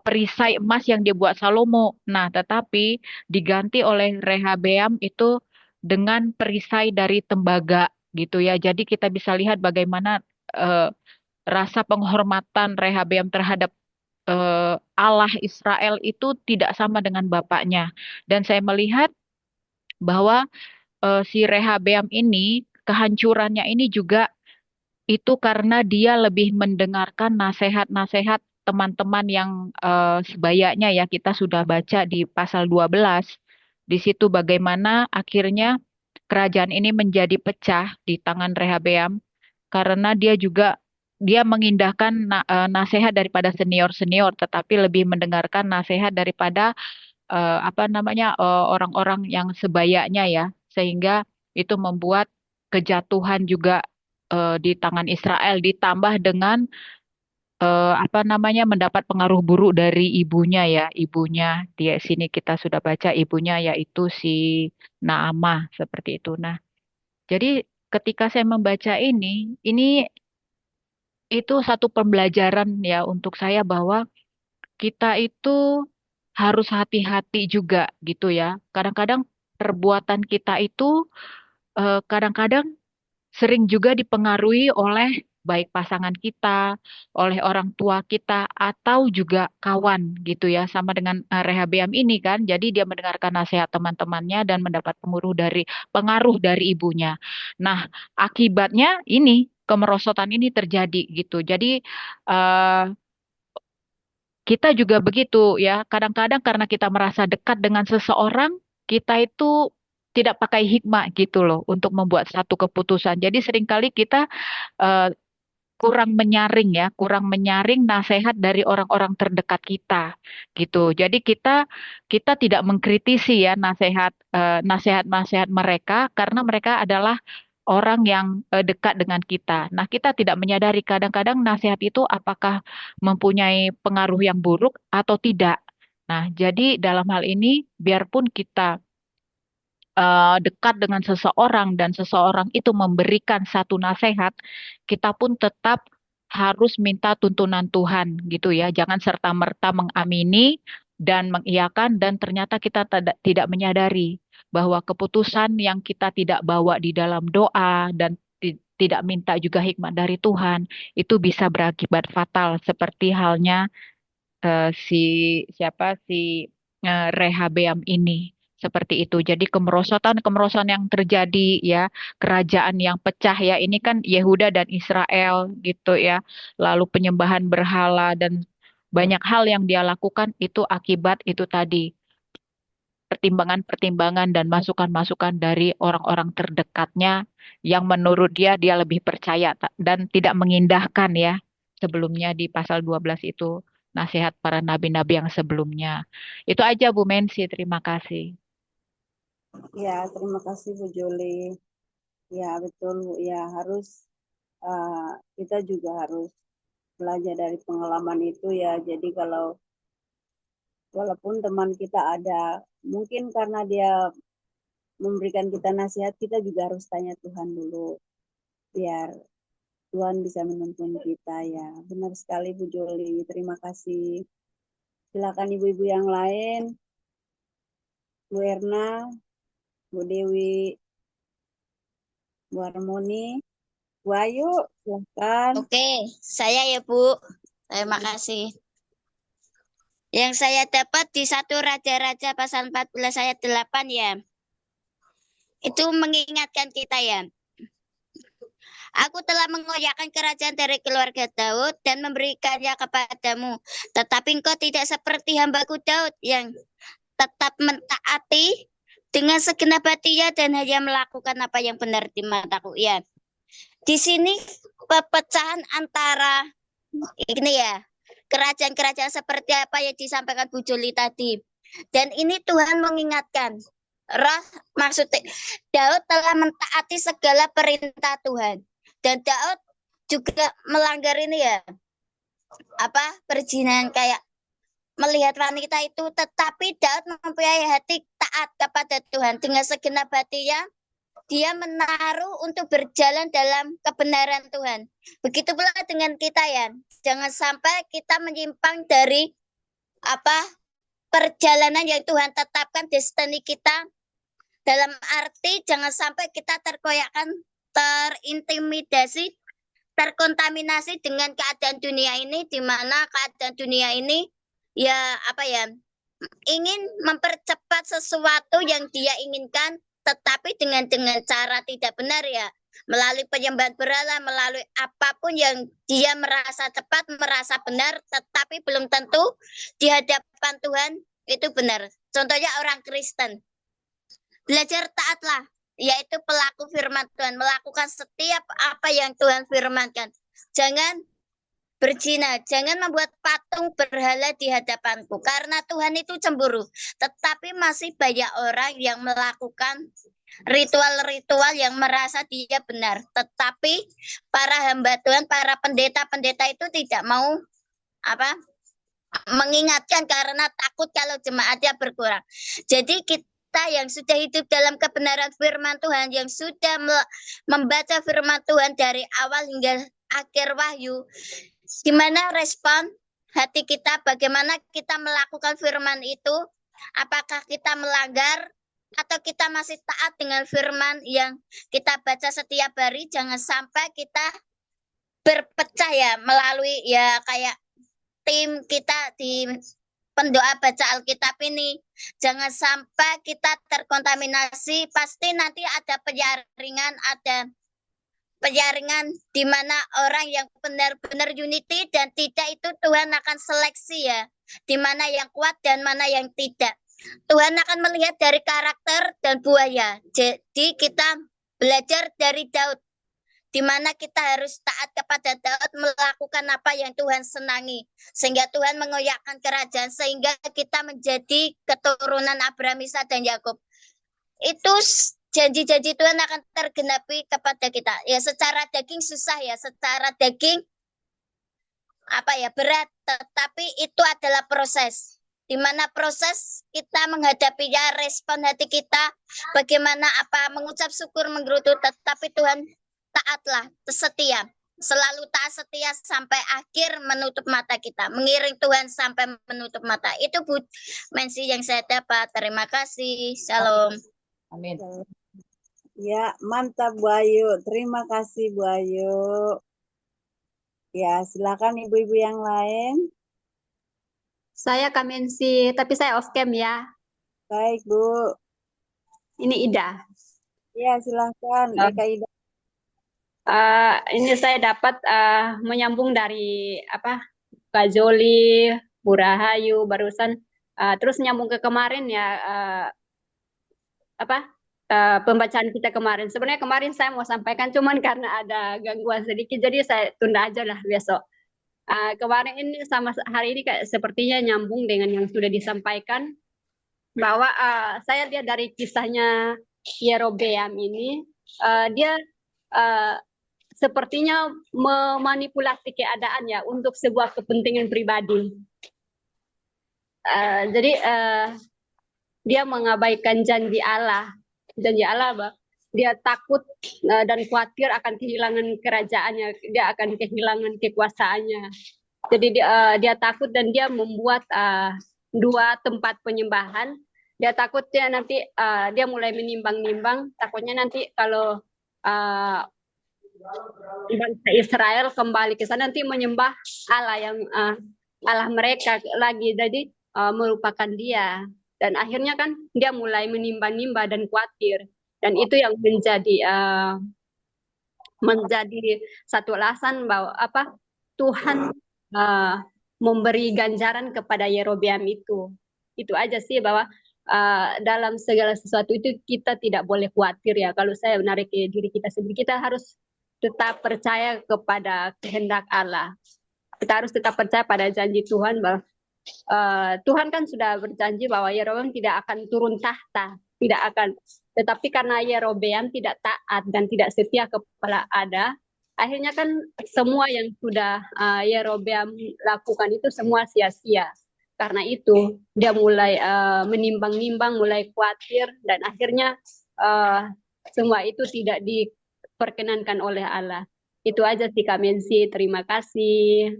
perisai emas yang dibuat Salomo. Nah, tetapi diganti oleh Rehabeam itu dengan perisai dari tembaga gitu ya. Jadi kita bisa lihat bagaimana eh, rasa penghormatan Rehabeam terhadap Allah Israel itu tidak sama dengan bapaknya. Dan saya melihat bahwa si Rehabeam ini kehancurannya ini juga itu karena dia lebih mendengarkan nasihat-nasihat teman-teman yang sebayanya ya kita sudah baca di pasal 12. Di situ bagaimana akhirnya kerajaan ini menjadi pecah di tangan Rehabeam karena dia mengindahkan nasihat daripada senior-senior tetapi lebih mendengarkan nasihat daripada apa namanya orang-orang yang sebayanya ya sehingga itu membuat kejatuhan juga di tangan Israel ditambah dengan apa namanya mendapat pengaruh buruk dari ibunya di sini kita sudah baca ibunya yaitu si Naamah seperti itu. Nah, jadi ketika saya membaca ini itu satu pembelajaran ya untuk saya bahwa kita itu harus hati-hati juga gitu ya. Kadang-kadang perbuatan kita itu kadang-kadang sering juga dipengaruhi oleh baik pasangan kita, oleh orang tua kita, atau juga kawan gitu ya. Sama dengan Rehabeam ini kan. Jadi dia mendengarkan nasihat teman-temannya dan mendapat pengaruh dari ibunya. Nah, akibatnya ini kemerosotan ini terjadi gitu. Jadi eh, kita juga begitu ya. Kadang-kadang karena kita merasa dekat dengan seseorang, kita itu tidak pakai hikmah gitu loh untuk membuat satu keputusan. Jadi seringkali kita eh, kurang menyaring nasihat dari orang-orang terdekat kita gitu. Jadi kita tidak mengkritisi ya nasihat-nasihat mereka karena mereka adalah orang yang dekat dengan kita. Nah, kita tidak menyadari kadang-kadang nasihat itu apakah mempunyai pengaruh yang buruk atau tidak. Nah, jadi dalam hal ini biarpun kita dekat dengan seseorang dan seseorang itu memberikan satu nasihat, kita pun tetap harus minta tuntunan Tuhan gitu ya. Jangan serta-merta mengamini dan mengiyakan dan ternyata kita tidak menyadari bahwa keputusan yang kita tidak bawa di dalam doa dan tidak minta juga hikmat dari Tuhan itu bisa berakibat fatal seperti halnya si Rehabeam ini seperti itu. Jadi kemerosotan yang terjadi ya, kerajaan yang pecah ya. Ini kan Yehuda dan Israel gitu ya. Lalu penyembahan berhala dan banyak hal yang dia lakukan itu akibat itu tadi pertimbangan-pertimbangan dan masukan-masukan dari orang-orang terdekatnya yang menurut dia lebih percaya dan tidak mengindahkan ya sebelumnya di pasal 12 itu nasihat para nabi-nabi yang sebelumnya. Itu aja Bu Mensi, terima kasih. Ya, terima kasih Bu Juli. Ya, betul Bu. Ya, harus kita juga harus belajar dari pengalaman itu ya. Jadi kalau walaupun teman kita ada, mungkin karena dia memberikan kita nasihat, kita juga harus tanya Tuhan dulu, biar Tuhan bisa menuntun kita ya. Benar sekali Bu Joli, terima kasih. Silakan ibu-ibu yang lain, Bu Erna, Bu Dewi, Bu Harmoni, Bu Ayu, silakan. Oke, saya ya Bu. Terima kasih. Yang saya dapat di 1 Raja-Raja pasal 14 ayat 8 ya. Itu mengingatkan kita ya. Aku telah mengoyakkan kerajaan dari keluarga Daud dan memberikannya kepadamu. Tetapi engkau tidak seperti hambaku Daud yang tetap mentaati dengan segenap hatinya dan hanya melakukan apa yang benar di mataku. Ya, di sini pepecahan antara ini ya, kerajaan-kerajaan seperti apa yang disampaikan Bu Juli tadi. Dan ini Tuhan mengingatkan, maksudnya Daud telah mentaati segala perintah Tuhan. Dan Daud juga melanggar ini ya, perzinahan kayak melihat wanita itu, tetapi Daud mempunyai hati taat kepada Tuhan dengan segenap hatinya. Dia menaruh untuk berjalan dalam kebenaran Tuhan. Begitu pula dengan kita ya. Jangan sampai kita menyimpang dari perjalanan yang Tuhan tetapkan, destiny kita. Dalam arti jangan sampai kita terkoyakkan, terintimidasi, terkontaminasi dengan keadaan dunia ini, di mana keadaan dunia ini ya ingin mempercepat sesuatu yang dia inginkan, tetapi dengan cara tidak benar ya, melalui penyembahan berhala, melalui apapun yang dia merasa cepat, merasa benar, tetapi belum tentu di hadapan Tuhan itu benar. Contohnya orang Kristen. Belajar taatlah, yaitu pelaku firman Tuhan, melakukan setiap apa yang Tuhan firmankan. Jangan berzina, jangan membuat patung berhala di hadapanku, karena Tuhan itu cemburu. Tetapi masih banyak orang yang melakukan ritual-ritual yang merasa dia benar. Tetapi para hamba Tuhan, para pendeta-pendeta itu tidak mau mengingatkan karena takut kalau jemaatnya berkurang. Jadi kita yang sudah hidup dalam kebenaran firman Tuhan, yang sudah membaca firman Tuhan dari awal hingga akhir wahyu, gimana respon hati kita, bagaimana kita melakukan firman itu, apakah kita melanggar atau kita masih taat dengan firman yang kita baca setiap hari. Jangan sampai kita berpecah ya, melalui ya kayak tim kita di pendoa baca Alkitab ini. Jangan sampai kita terkontaminasi. Pasti nanti ada penyaringan di mana orang yang benar-benar unity dan tidak, itu Tuhan akan seleksi ya, di mana yang kuat dan mana yang tidak. Tuhan akan melihat dari karakter dan buaya. Jadi kita belajar dari Daud, di mana kita harus taat kepada Daud, melakukan apa yang Tuhan senangi, sehingga Tuhan mengoyakkan kerajaan, sehingga kita menjadi keturunan Abraham, Ishak, dan Yakub. Itu janji-janji Tuhan akan tergenapi kepada kita. Ya, secara daging susah ya, secara daging berat, tetapi itu adalah proses. Di mana proses kita menghadapinya, respon hati kita, bagaimana mengucap syukur, menggerutu, tetapi Tuhan taatlah, setia, selalu taat setia sampai akhir, menutup mata kita, mengiring Tuhan sampai menutup mata. Itu Bu mensi yang saya dapat. Terima kasih. Shalom. Amin. Ya, mantap Bu Ayu. Terima kasih Bu Ayu. Ya, silakan ibu-ibu yang lain. Saya Kamensi, tapi saya off cam ya. Baik Bu. Ini Ida. Ya, silakan Eka Ida. Ini saya dapat menyambung dari Kak Joli, Bu Rahayu barusan, terus nyambung ke kemarin ya, pembacaan kita kemarin. Sebenarnya kemarin saya mau sampaikan, cuman karena ada gangguan sedikit, jadi saya tunda aja lah besok. Kemarin ini sama hari ini kayak sepertinya nyambung dengan yang sudah disampaikan, bahwa saya lihat dari kisahnya Yerobeam ini, dia sepertinya memanipulasi keadaan ya untuk sebuah kepentingan pribadi. Jadi dia mengabaikan janji Allah. Janji Allah apa? Dia takut dan khawatir akan kehilangan kerajaannya, dia akan kehilangan kekuasaannya. Jadi dia takut dan dia membuat dua tempat penyembahan. Dia takutnya nanti dia mulai menimbang-nimbang, takutnya nanti kalau bangsa Israel kembali ke sana nanti menyembah Allah yang Allah mereka lagi, jadi melupakan dia. Dan akhirnya kan dia mulai menimbang-nimbang dan khawatir, dan itu yang menjadi satu alasan bahwa Tuhan memberi ganjaran kepada Yerobeam itu. Itu aja sih, bahwa dalam segala sesuatu itu kita tidak boleh khawatir ya. Kalau saya menarik ke diri kita sendiri, kita harus tetap percaya kepada kehendak Allah. Kita harus tetap percaya pada janji Tuhan, bahwa Tuhan kan sudah berjanji bahwa Yerobeam tidak akan turun tahta, tidak akan. Tetapi karena Yerobeam tidak taat dan tidak setia kepada Allah, akhirnya kan semua yang sudah Yerobeam lakukan itu semua sia-sia. Karena itu dia mulai menimbang-nimbang, mulai khawatir, dan akhirnya semua itu tidak diperkenankan oleh Allah. Itu aja sih Kak Mensi, terima kasih.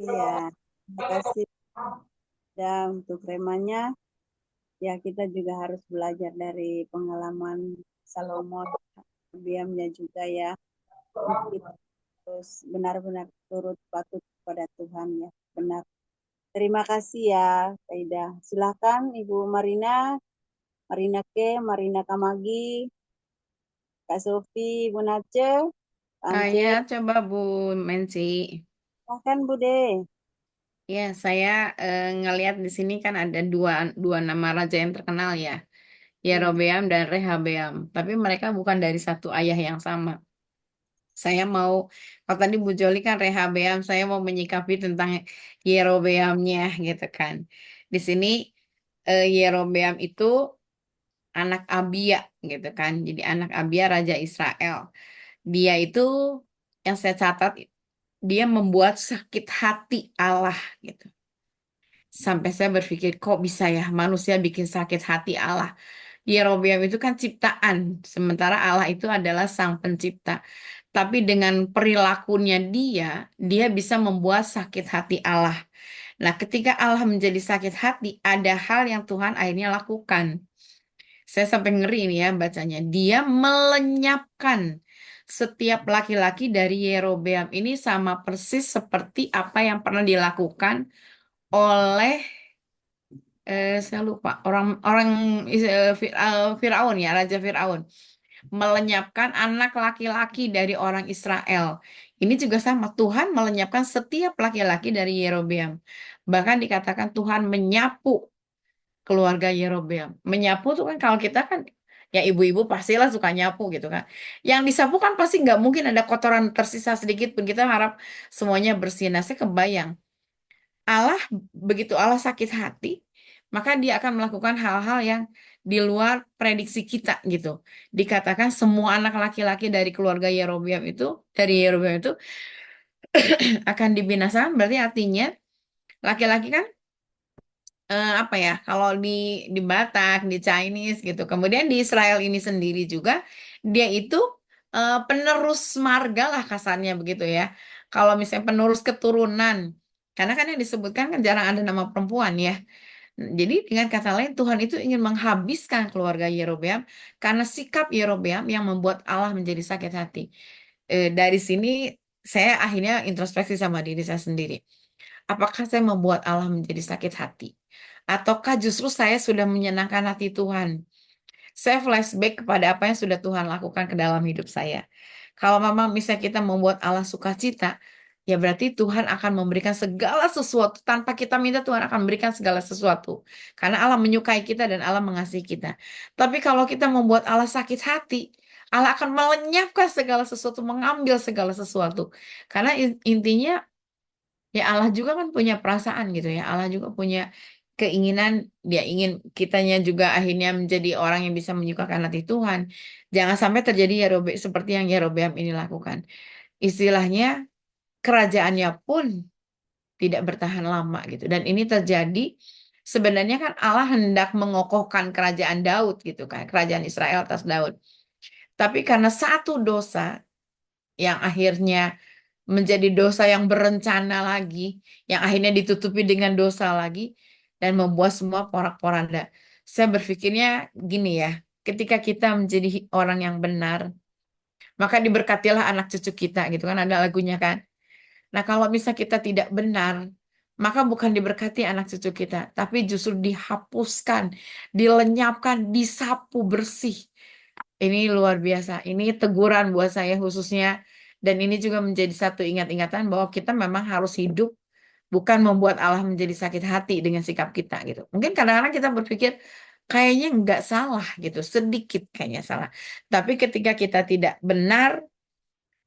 Iya, terima kasih. Dan untuk remanya, ya kita juga harus belajar dari pengalaman Salomo, Yerobeamnya juga ya. Kita harus benar-benar turut patuh kepada Tuhan ya, benar. Terima kasih ya, Aida. Silakan Ibu Marina, Marina Kamagi, Kak Sofi, Ibu Nace, Saya coba Bu Mensi. Silakan Bu De. Ya, saya ngelihat di sini kan ada dua nama raja yang terkenal ya, Yerobeam dan Rehabeam. Tapi mereka bukan dari satu ayah yang sama. Saya mau, kalau tadi Bu Joli kan Rehabeam, saya mau menyikapi tentang Yerobeamnya gitu kan. Di sini Yerobeam itu anak Abia gitu kan. Jadi anak Abia Raja Israel. Dia itu yang saya catat, dia membuat sakit hati Allah gitu. Sampai saya berpikir, kok bisa ya manusia bikin sakit hati Allah. Yerobeam itu kan ciptaan, sementara Allah itu adalah sang pencipta. Tapi dengan perilakunya dia bisa membuat sakit hati Allah. Nah, ketika Allah menjadi sakit hati, ada hal yang Tuhan akhirnya lakukan. Saya sampai ngeri ini ya bacanya. Dia melenyapkan setiap laki-laki dari Yerobeam ini sama persis seperti apa yang pernah dilakukan oleh saya lupa Firaun ya, Raja Firaun melenyapkan anak laki-laki dari orang Israel. Ini juga sama, Tuhan melenyapkan setiap laki-laki dari Yerobeam. Bahkan dikatakan Tuhan menyapu keluarga Yerobeam. Menyapu tuh kan kalau kita kan ya ibu-ibu pastilah suka nyapu gitu kan. Yang disapu kan pasti nggak mungkin ada kotoran tersisa sedikit pun. Kita harap semuanya bersih. Nah, saya kebayang Allah, begitu Allah sakit hati, maka dia akan melakukan hal-hal yang di luar prediksi kita gitu. Dikatakan semua anak laki-laki dari keluarga Yerobeam itu, akan dibinasakan, berarti artinya laki-laki kan apa ya, kalau di Batak, di Chinese gitu. Kemudian di Israel ini sendiri juga dia itu penerus marga lah kasarnya begitu ya. Kalau misalnya penerus keturunan, karena kan yang disebutkan kan jarang ada nama perempuan ya. Jadi dengan kata lain Tuhan itu ingin menghabiskan keluarga Yerobeam karena sikap Yerobeam yang membuat Allah menjadi sakit hati. Dari sini saya akhirnya introspeksi sama diri saya sendiri. Apakah saya membuat Allah menjadi sakit hati? Ataukah justru saya sudah menyenangkan hati Tuhan? Saya flashback kepada apa yang sudah Tuhan lakukan ke dalam hidup saya. Kalau memang misalnya kita membuat Allah sukacita, ya berarti Tuhan akan memberikan segala sesuatu. Tanpa kita minta, Tuhan akan memberikan segala sesuatu. Karena Allah menyukai kita dan Allah mengasihi kita. Tapi kalau kita membuat Allah sakit hati, Allah akan melenyapkan segala sesuatu, mengambil segala sesuatu. Karena intinya, ya Allah juga kan punya perasaan gitu ya. Allah juga punya keinginan, dia ingin kitanya juga akhirnya menjadi orang yang bisa menyukakan hati Tuhan. Jangan sampai terjadi seperti yang Yerobeam ini lakukan. Istilahnya kerajaannya pun tidak bertahan lama gitu. Dan ini terjadi sebenarnya kan Allah hendak mengokohkan kerajaan Daud gitu kan, kerajaan Israel atas Daud. Tapi karena satu dosa yang akhirnya menjadi dosa yang berencana lagi, yang akhirnya ditutupi dengan dosa lagi, dan membuat semua porak-poranda. Saya berpikirnya gini ya, ketika kita menjadi orang yang benar, maka diberkatilah anak cucu kita, gitu kan, ada lagunya kan. Nah, kalau misal kita tidak benar, maka bukan diberkati anak cucu kita, tapi justru dihapuskan, dilenyapkan, disapu bersih. Ini luar biasa. Ini teguran buat saya khususnya. Dan ini juga menjadi satu ingat-ingatan bahwa kita memang harus hidup bukan membuat Allah menjadi sakit hati dengan sikap kita gitu. Mungkin kadang-kadang kita berpikir kayaknya nggak salah gitu, sedikit kayaknya salah. Tapi ketika kita tidak benar,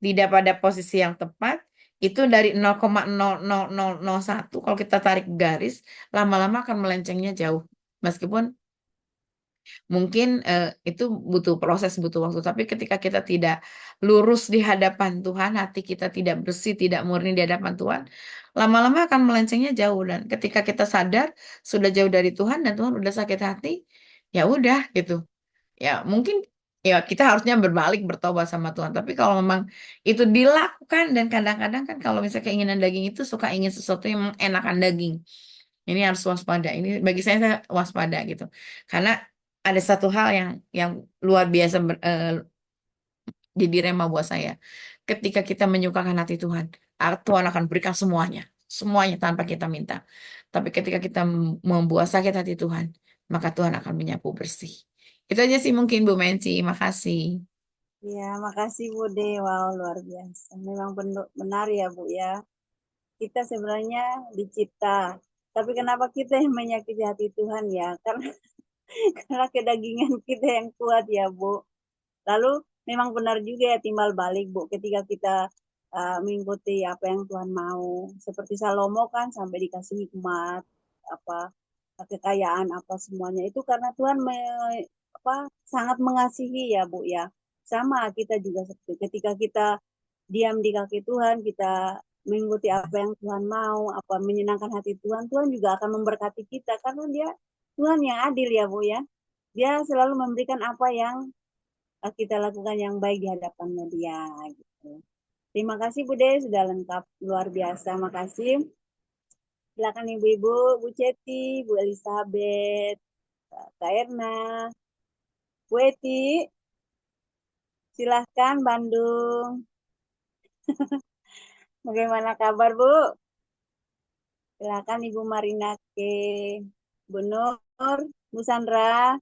tidak pada posisi yang tepat, itu dari 0,00001 kalau kita tarik garis, lama-lama akan melencengnya jauh. Meskipun mungkin itu butuh proses, butuh waktu. Tapi ketika kita tidak lurus di hadapan Tuhan, hati kita tidak bersih, tidak murni di hadapan Tuhan, lama-lama akan melencengnya jauh. Dan ketika kita sadar sudah jauh dari Tuhan dan Tuhan udah sakit hati, ya udah gitu. Ya mungkin ya kita harusnya berbalik bertobat sama Tuhan. Tapi kalau memang itu dilakukan dan kadang-kadang kan kalau misalnya keinginan daging itu suka ingin sesuatu yang mengenakan daging. Ini harus waspada. Ini bagi saya waspada gitu. Karena ada satu hal yang luar biasa jadi rema buat saya. Ketika kita menyukakan hati Tuhan, Tuhan akan berikan semuanya, semuanya tanpa kita minta. Tapi ketika kita membuat sakit hati Tuhan, maka Tuhan akan menyapu bersih. Itu aja sih mungkin Bu Menci. Makasih. Ya, makasih Bu De. Wow, luar biasa. Memang benar ya Bu ya. Kita sebenarnya dicipta. Tapi kenapa kita yang menyakiti hati Tuhan ya? Karena kedagingan kita yang kuat ya Bu. Lalu memang benar juga ya timbal balik Bu. Ketika kita mengikuti apa yang Tuhan mau. Seperti Salomo kan sampai dikasih hikmat, apa kekayaan apa semuanya itu karena Tuhan sangat mengasihi ya Bu ya. Sama kita juga seperti ketika kita diam di kaki Tuhan, kita mengikuti apa yang Tuhan mau, apa menyenangkan hati Tuhan, Tuhan juga akan memberkati kita karena dia Tuhan yang adil ya Bu ya. Dia selalu memberikan apa yang kita lakukan yang baik di hadapannya dia gitu. Terima kasih Bu De sudah lengkap luar biasa. Makasih. Silakan Ibu-ibu, Bu Ceti, Bu Elizabeth, Kak Erna, Bu Eti. Silahkan Bandung. Bagaimana kabar Bu? Silakan Ibu Marinake, Bu Nur, Bu Sandra,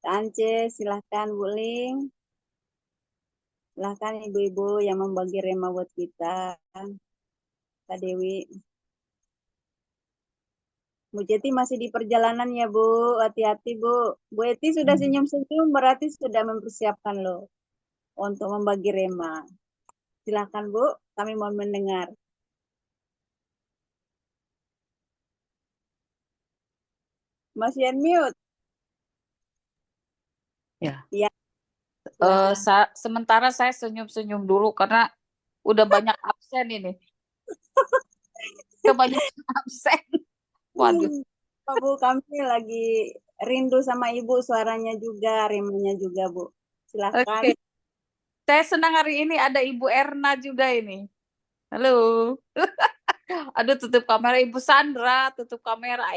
Ance, silahkan Bu Ling. Silahkan ibu-ibu yang membagi rema buat kita. Kak Dewi. Bu Jeti masih di perjalanan ya Bu, hati-hati Bu. Bu Eti sudah senyum-senyum berarti sudah mempersiapkan loh untuk membagi rema. Silahkan Bu, kami mau mendengar. Masih unmute? Ya. Ya. Sementara saya senyum-senyum dulu karena udah banyak absen ini. Udah banyak absen. Waduh. Bu, kami lagi rindu sama Ibu, suaranya juga, remanya juga Bu. Silahkan. Oke. Saya senang hari ini ada Ibu Erna juga ini. Halo. Aduh, tutup kamera. Ibu Sandra, tutup kamera.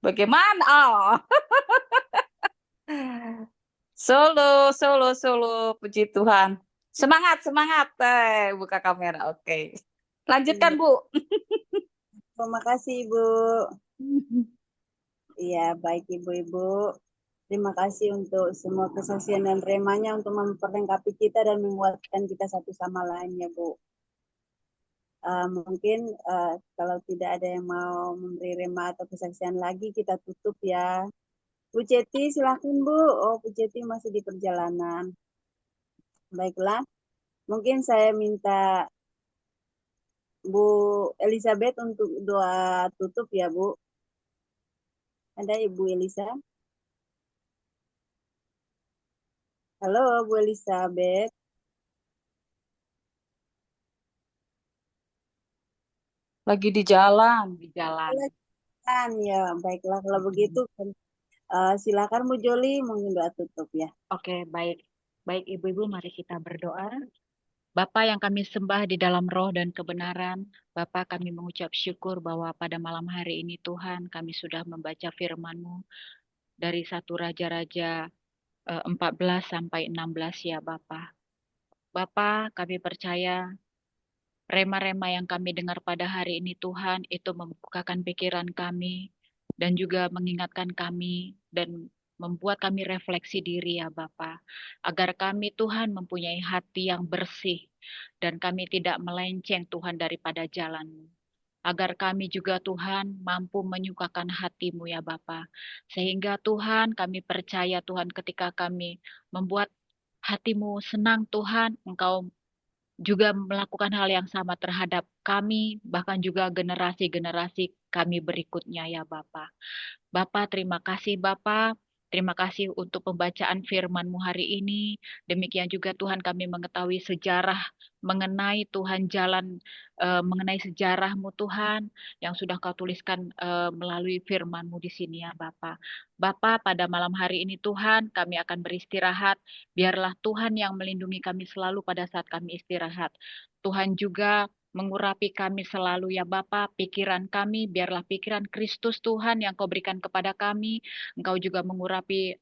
Bagaimana? Solo, puji Tuhan. Semangat. Buka kamera, oke. Lanjutkan, Bu. Terima kasih, Ibu. Iya, baik Ibu-ibu. Terima kasih untuk semua kesaksian dan remanya untuk memperlengkapi kita dan menguatkan kita satu sama lain ya, Bu. Mungkin kalau tidak ada yang mau memberi rema atau kesaksian lagi, kita tutup ya. Bu Ceti, silakan Bu. Oh, Bu Ceti masih di perjalanan. Baiklah, mungkin saya minta Bu Elizabeth untuk doa tutup ya, Bu. Ada Ibu Elisa? Halo, Bu Elizabeth. Lagi di jalan. Di jalan. Kan ya, baiklah kalau begitu silakan Bu Joli mungkin doa tutup ya. Oke, baik. Baik ibu-ibu, mari kita berdoa. Bapa yang kami sembah di dalam roh dan kebenaran, Bapa kami mengucap syukur bahwa pada malam hari ini Tuhan kami sudah membaca firman-Mu dari 1 Raja-Raja 14 sampai 16 ya Bapa. Bapa, kami percaya rema-rema yang kami dengar pada hari ini Tuhan itu membukakan pikiran kami dan juga mengingatkan kami dan membuat kami refleksi diri ya Bapa, agar kami Tuhan mempunyai hati yang bersih dan kami tidak melenceng Tuhan daripada jalan-Mu. Agar kami juga Tuhan mampu menyukakan hati-Mu ya Bapa. Sehingga Tuhan kami percaya Tuhan ketika kami membuat hati-Mu senang Tuhan, Engkau juga melakukan hal yang sama terhadap kami, bahkan juga generasi-generasi kami berikutnya ya Bapa. Bapa, terima kasih Bapa. Terima kasih untuk pembacaan firman-Mu hari ini. Demikian juga Tuhan kami mengetahui sejarah mengenai Tuhan jalan, mengenai sejarah-Mu Tuhan yang sudah Kau tuliskan melalui firman-Mu di sini ya Bapa. Bapa, pada malam hari ini Tuhan kami akan beristirahat. Biarlah Tuhan yang melindungi kami selalu pada saat kami istirahat. Tuhan juga mengurapi kami selalu ya Bapa, pikiran kami, biarlah pikiran Kristus Tuhan yang Kau berikan kepada kami. Engkau juga mengurapi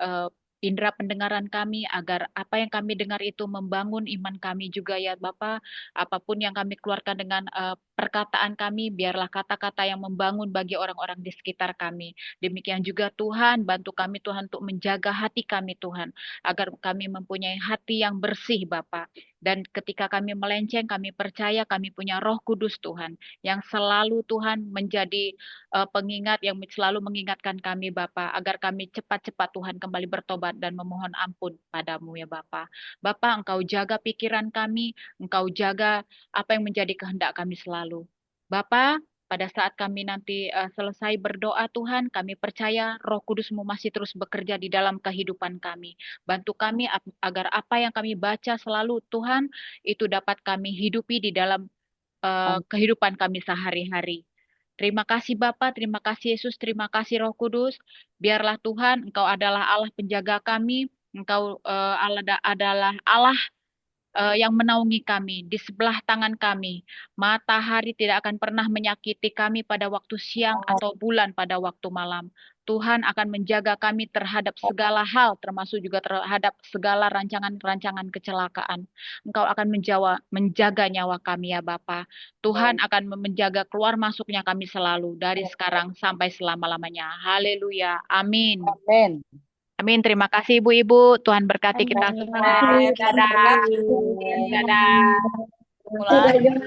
indera pendengaran kami, agar apa yang kami dengar itu membangun iman kami juga ya Bapa. Apapun yang kami keluarkan dengan perkataan kami, biarlah kata-kata yang membangun bagi orang-orang di sekitar kami. Demikian juga Tuhan, bantu kami Tuhan untuk menjaga hati kami Tuhan, agar kami mempunyai hati yang bersih Bapa. Dan ketika kami melenceng, kami percaya kami punya Roh Kudus Tuhan, yang selalu Tuhan menjadi pengingat, yang selalu mengingatkan kami Bapa, agar kami cepat-cepat Tuhan kembali bertobat dan memohon ampun padamu ya Bapa. Bapa, Engkau jaga pikiran kami, Engkau jaga apa yang menjadi kehendak kami selalu. Bapa, pada saat kami nanti selesai berdoa Tuhan, kami percaya Roh Kudus-Mu masih terus bekerja di dalam kehidupan kami. Bantu kami agar apa yang kami baca selalu Tuhan, itu dapat kami hidupi di dalam kehidupan kami sehari-hari. Terima kasih Bapa, terima kasih Yesus, terima kasih Roh Kudus. Biarlah Tuhan, Engkau adalah Allah penjaga kami, Engkau adalah Allah yang menaungi kami, di sebelah tangan kami. Matahari tidak akan pernah menyakiti kami pada waktu siang atau bulan pada waktu malam. Tuhan akan menjaga kami terhadap segala hal, termasuk juga terhadap segala rancangan-rancangan kecelakaan. Engkau akan menjaga nyawa kami ya Bapa. Tuhan akan menjaga keluar masuknya kami selalu, dari sekarang sampai selama-lamanya. Haleluya. Amin. Amin. Amin. Terima kasih Ibu-Ibu. Tuhan berkati kita semua. Dadah. Dadah. Dadah.